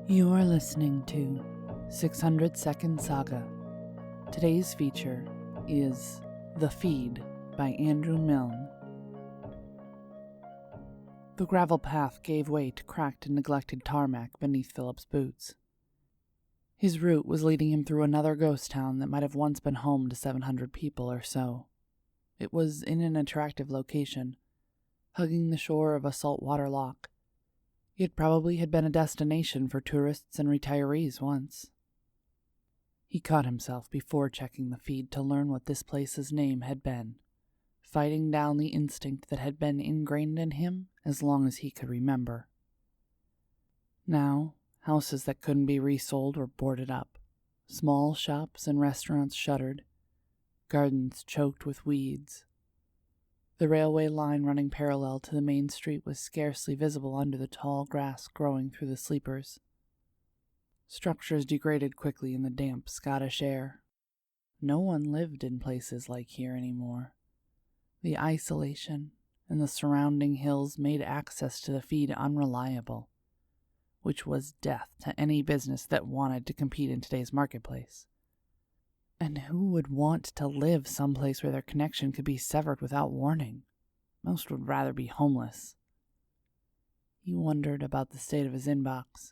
You are listening to 600 Second Saga. Today's feature is The Feed by Andrew Milne. The gravel path gave way to cracked and neglected tarmac beneath Philip's boots. His route was leading him through another ghost town that might have once been home to 700 people or so. It was in an attractive location, hugging the shore of a saltwater loch. It probably had been a destination for tourists and retirees once. He caught himself before checking the feed to learn what this place's name had been, fighting down the instinct that had been ingrained in him as long as he could remember. Now, houses that couldn't be resold were boarded up, small shops and restaurants shuttered, gardens choked with weeds. The railway line running parallel to the main street was scarcely visible under the tall grass growing through the sleepers. Structures degraded quickly in the damp Scottish air. No one lived in places like here anymore. The isolation and the surrounding hills made access to the feed unreliable, which was death to any business that wanted to compete in today's marketplace. And who would want to live someplace where their connection could be severed without warning? Most would rather be homeless. He wondered about the state of his inbox,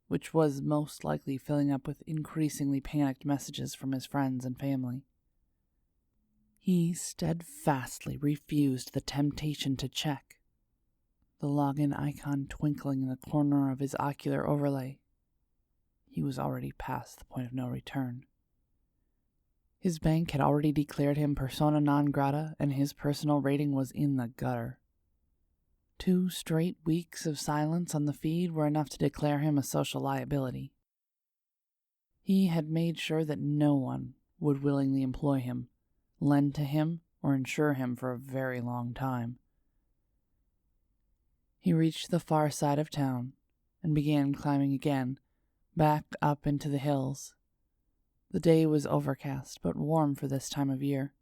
which was most likely filling up with increasingly panicked messages from his friends and family. He steadfastly refused the temptation to check, the login icon twinkling in the corner of his ocular overlay. He was already past the point of no return. His bank had already declared him persona non grata, and his personal rating was in the gutter. 2 straight weeks of silence on the feed were enough to declare him a social liability. He had made sure that no one would willingly employ him, lend to him, or insure him for a very long time. He reached the far side of town and began climbing again, back up into the hills. The day was overcast, but warm for this time of year.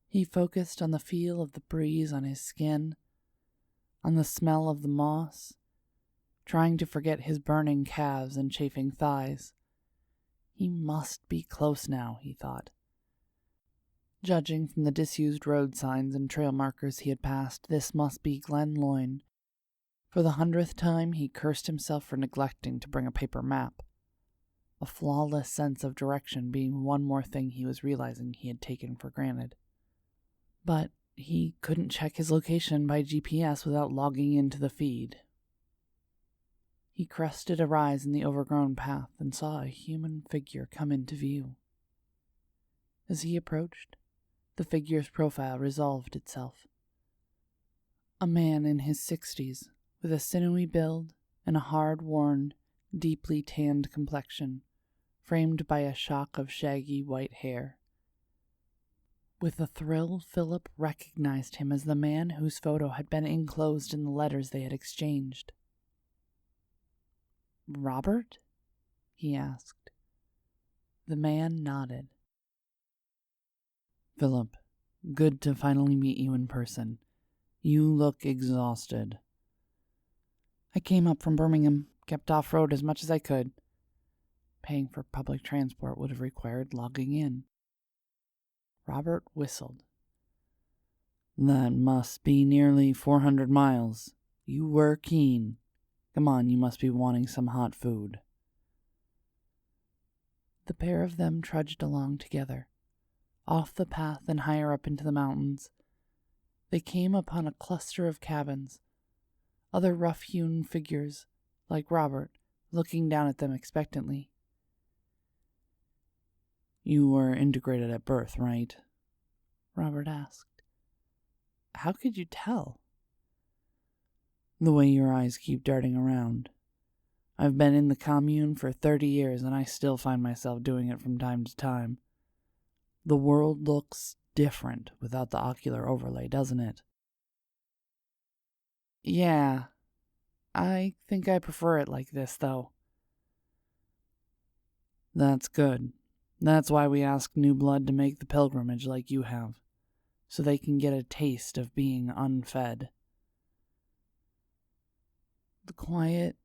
He focused on the feel of the breeze on his skin, on the smell of the moss, trying to forget his burning calves and chafing thighs. He must be close now, he thought. Judging from the disused road signs and trail markers he had passed, this must be Glen Loyne. For the 100th time, he cursed himself for neglecting to bring a paper map. A flawless sense of direction being one more thing he was realizing he had taken for granted. But he couldn't check his location by GPS without logging into the feed. He crested a rise in the overgrown path and saw a human figure come into view. As he approached, the figure's profile resolved itself. A man in his 60s, with a sinewy build and a hard-worn, deeply tanned complexion, framed by a shock of shaggy white hair. With a thrill, Philip recognized him as the man whose photo had been enclosed in the letters they had exchanged. "Robert?" he asked. The man nodded. "Philip, good to finally meet you in person. You look exhausted." "I came up from Birmingham, kept off-road as much as I could. Paying for public transport would have required logging in." Robert whistled. "That must be nearly 400 miles. You were keen. Come on, you must be wanting some hot food." The pair of them trudged along together, off the path and higher up into the mountains. They came upon a cluster of cabins, other rough-hewn figures, like Robert, looking down at them expectantly. "You were integrated at birth, right?" Robert asked. "How could you tell?" "The way your eyes keep darting around. I've been in the commune for 30 years, and I still find myself doing it from time to time. The world looks different without the ocular overlay, doesn't it?" "Yeah. I think I prefer it like this, though." "That's good. That's why we ask new blood to make the pilgrimage like you have, so they can get a taste of being unfed." The quiet,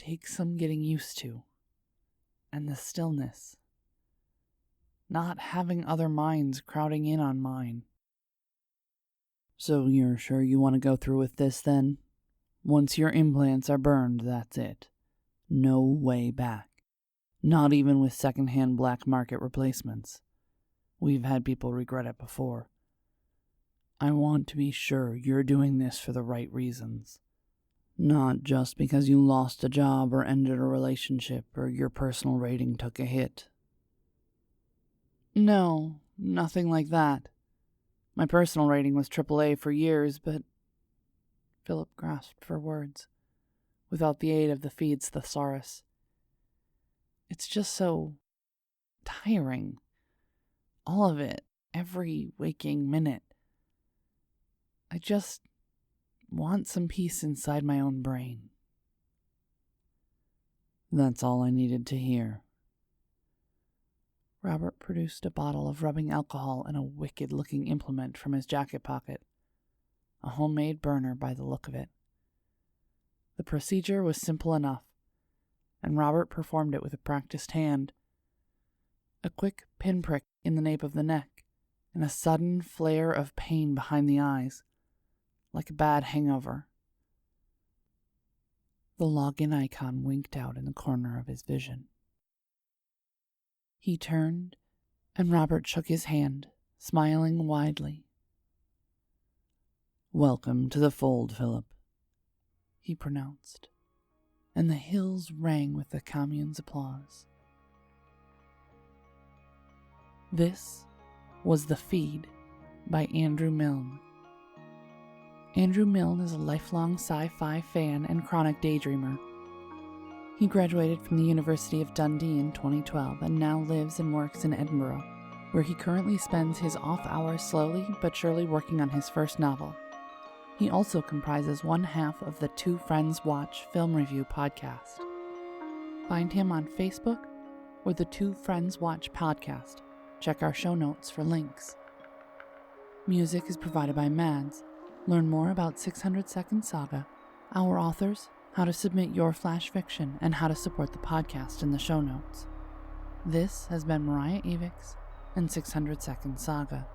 takes some getting used to. And the stillness. Not having other minds crowding in on mine. So you're sure you want to go through with this then? Once your implants are burned, that's it. No way back. Not even with second-hand black market replacements. We've had people regret it before. I want to be sure you're doing this for the right reasons. Not just because you lost a job or ended a relationship or your personal rating took a hit. No, nothing like that. My personal rating was AAA for years, but... Philip grasped for words, without the aid of the Feed's thesaurus. It's just so... tiring. All of it, every waking minute. I just want some peace inside my own brain. That's all I needed to hear. Robert produced a bottle of rubbing alcohol and a wicked-looking implement from his jacket pocket. A homemade burner by the look of it. The procedure was simple enough, and Robert performed it with a practiced hand. A quick pinprick in the nape of the neck, and a sudden flare of pain behind the eyes, like a bad hangover. The login icon winked out in the corner of his vision. He turned, and Robert shook his hand, smiling widely. "Welcome to the fold, Philip," he pronounced, and the hills rang with the commune's applause. This was The Feed by Andrew Milne. Andrew Milne is a lifelong sci-fi fan and chronic daydreamer. He graduated from the University of Dundee in 2012 and now lives and works in Edinburgh, where he currently spends his off hours slowly but surely working on his first novel. He also comprises one half of the Two Friends Watch film review podcast. Find him on Facebook or the Two Friends Watch podcast. Check our show notes for links. Music is provided by Mads. Learn more about 600 Second Saga, our authors, how to submit your flash fiction, and how to support the podcast in the show notes. This has been Mariah Avix and 600 Second Saga.